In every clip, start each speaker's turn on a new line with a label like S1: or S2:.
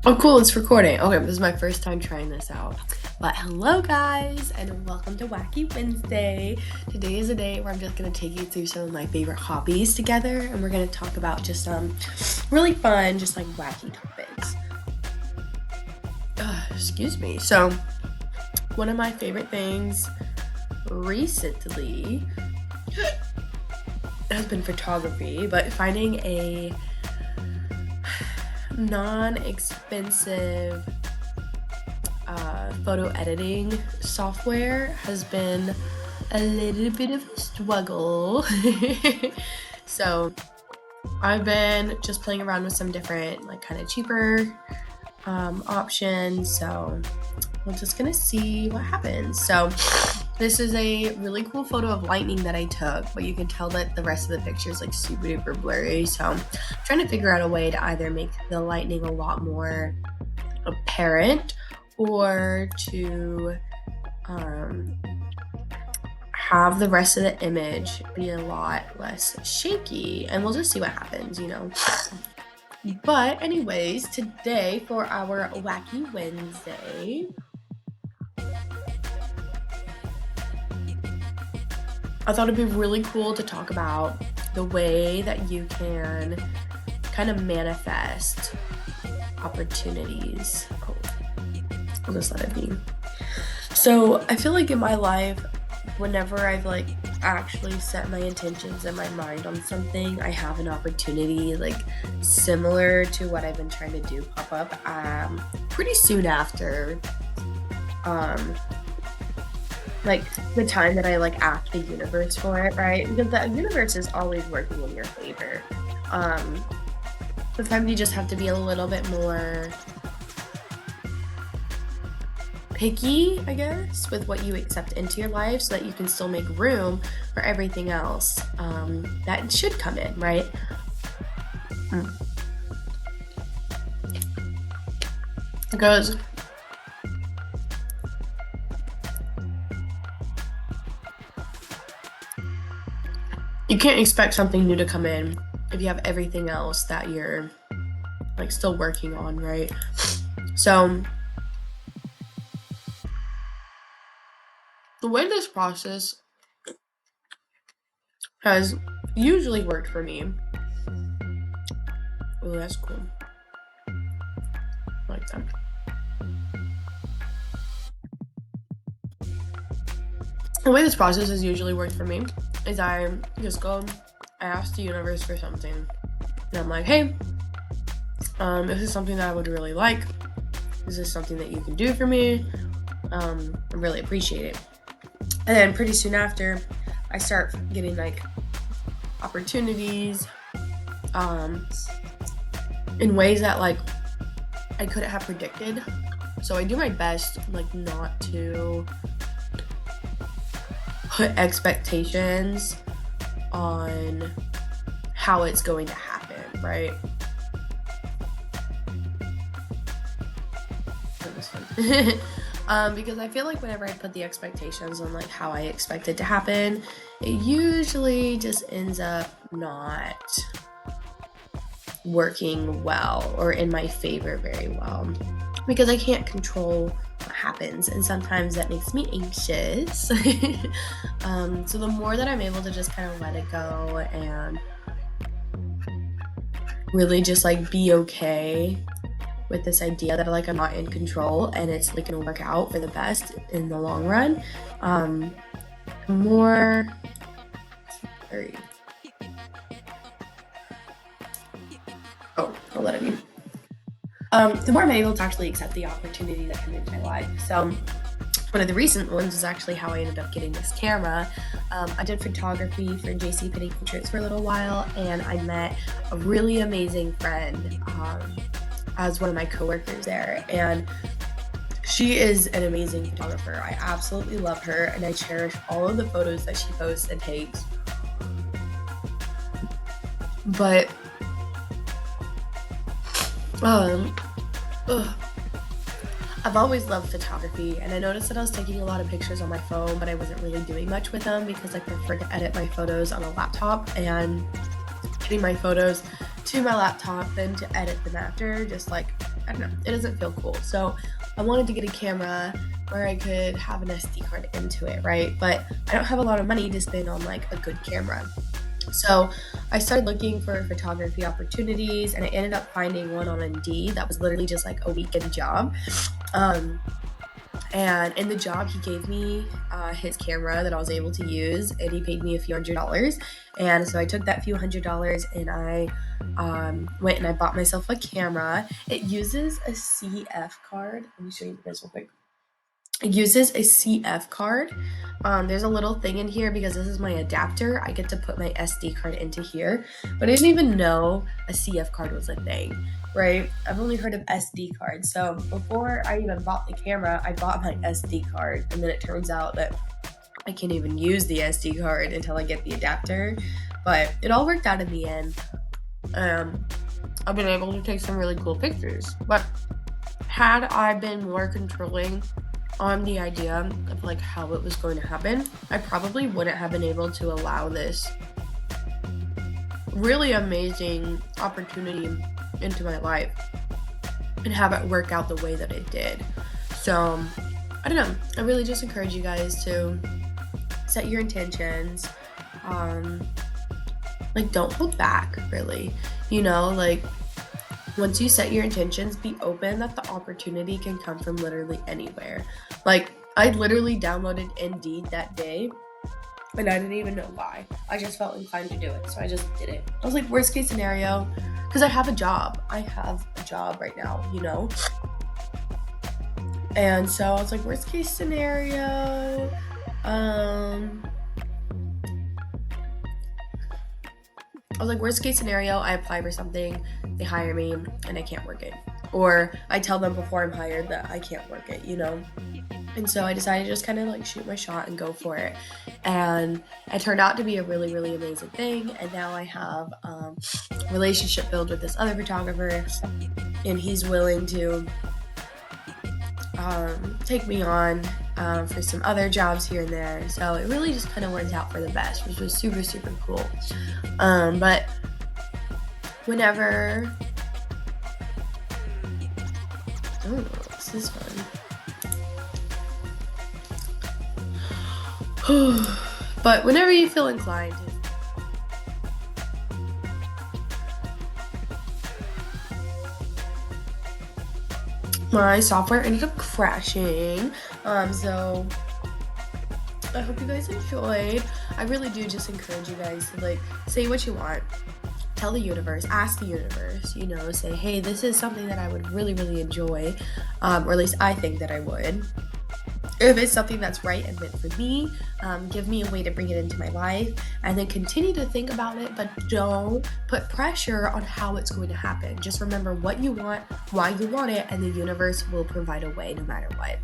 S1: Oh, cool, it's recording. Okay, this is my first time trying this out. But hello, guys, and welcome to Wacky Wednesday. Today is a day where I'm just gonna take you through some of my favorite hobbies together, and we're gonna talk about just some really fun, just like wacky topics. Excuse me. So, one of my favorite things recently has been photography, but finding a non-expensive photo editing software has been a little bit of a struggle. So I've been just playing around with some different like kind of cheaper options, so we're just gonna see what happens. So this is a really cool photo of lightning that I took, but you can tell that the rest of the picture is like super duper blurry. So I'm trying to figure out a way to either make the lightning a lot more apparent or to have the rest of the image be a lot less shaky, and we'll just see what happens, you know. But anyways, today for our Wacky Wednesday, I thought it'd be really cool to talk about the way that you can kind of manifest opportunities. I'll just let it be. So I feel like in my life, whenever I've like actually set my intentions in my mind on something, I have an opportunity like similar to what I've been trying to do pop up pretty soon after like the time that I like ask the universe for it, right? Because the universe is always working in your favor. Sometimes you just have to be a little bit more picky, I guess, with what you accept into your life so that you can still make room for everything else that should come in, right? Because you can't expect something new to come in if you have everything else that you're like still working on, right? So the way this process has usually worked for me. Oh, that's cool. I like that. The way this process has usually worked for me is I just go, I ask the universe for something, and I'm like, hey, this is something that I would really like. Is this something that you can do for me? I really appreciate it. And then pretty soon after, I start getting like opportunities in ways that like I couldn't have predicted. So I do my best like not to put expectations on how it's going to happen, right? Because I feel like whenever I put the expectations on like how I expect it to happen, it usually just ends up not working well or in my favor very well, because I can't control what happens, and sometimes that makes me anxious. So the more that I'm able to just kind of let it go and really just like be okay with this idea that like I'm not in control and it's like gonna work out for the best in the long run, more sorry. I'll let it be. The more I'm able to actually accept the opportunity that come into my life. So one of the recent ones is actually how I ended up getting this camera. I did photography for JC Penney Portraits for a little while, and I met a really amazing friend as one of my coworkers there, and she is an amazing photographer. I absolutely love her, and I cherish all of the photos that she posts and takes. But I've always loved photography, and I noticed that I was taking a lot of pictures on my phone, but I wasn't really doing much with them because I prefer to edit my photos on a laptop, and getting my photos to my laptop then to edit them after just like I don't know, it doesn't feel cool. So I wanted to get a camera where I could have an SD card into it, right? But I don't have a lot of money to spend on like a good camera. So I started looking for photography opportunities, and I ended up finding one on Indeed that was literally just like a weekend job. Um, and in the job, he gave me his camera that I was able to use, and he paid me a few $100s. And so I took that few $100s and I went and I bought myself a camera. It uses a CF card. Let me show you this real quick. It uses a CF card. There's a little thing in here because this is my adapter. I get to put my SD card into here, but I didn't even know a CF card was a thing, right? I've only heard of SD cards. So before I even bought the camera, I bought my SD card, and then it turns out that I can't even use the SD card until I get the adapter. But it all worked out in the end. I've been able to take some really cool pictures. But had I been more controlling on the idea of like how it was going to happen, I probably wouldn't have been able to allow this really amazing opportunity into my life and have it work out the way that it did. So I don't know, I really just encourage you guys to set your intentions. Like, don't hold back, really, like once you set your intentions, be open that the opportunity can come from literally anywhere. Like, I literally downloaded Indeed that day, and I didn't even know why. I just felt inclined to do it, so I just did it. I was like, worst case scenario, because I have a job. I have a job right now, And so I was like, worst case scenario, I apply for something, they hire me, and I can't work it. Or I tell them before I'm hired that I can't work it, And so I decided to just kind of like shoot my shot and go for it. And it turned out to be a really, really amazing thing. And now I have a relationship built with this other photographer, and he's willing to take me on for some other jobs here and there. So it really just kind of worked out for the best, which was super, super cool. But whenever, this is fun. But whenever you feel inclined, my software ended up crashing. So I hope you guys enjoyed. I really do just encourage you guys to like say what you want. Tell the universe, ask the universe, say, hey, this is something that I would really, really enjoy, or at least I think that I would. If it's something that's right and meant for me, give me a way to bring it into my life, and then continue to think about it, but don't put pressure on how it's going to happen. Just remember what you want, why you want it, and the universe will provide a way no matter what.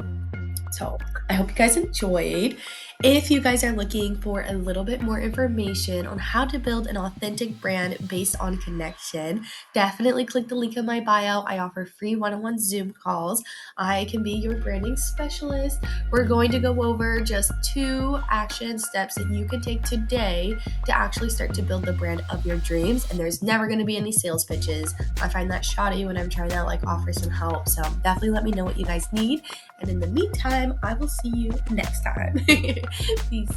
S1: So I hope you guys enjoyed. If you guys are looking for a little bit more information on how to build an authentic brand based on connection, definitely click the link in my bio. I offer free one-on-one Zoom calls. I can be your branding specialist. We're going to go over just 2 action steps that you can take today to actually start to build the brand of your dreams. And there's never going to be any sales pitches. I find that shoddy when I'm trying to offer some help. So definitely let me know what you guys need. And in the meantime, I will see you next time. Peace.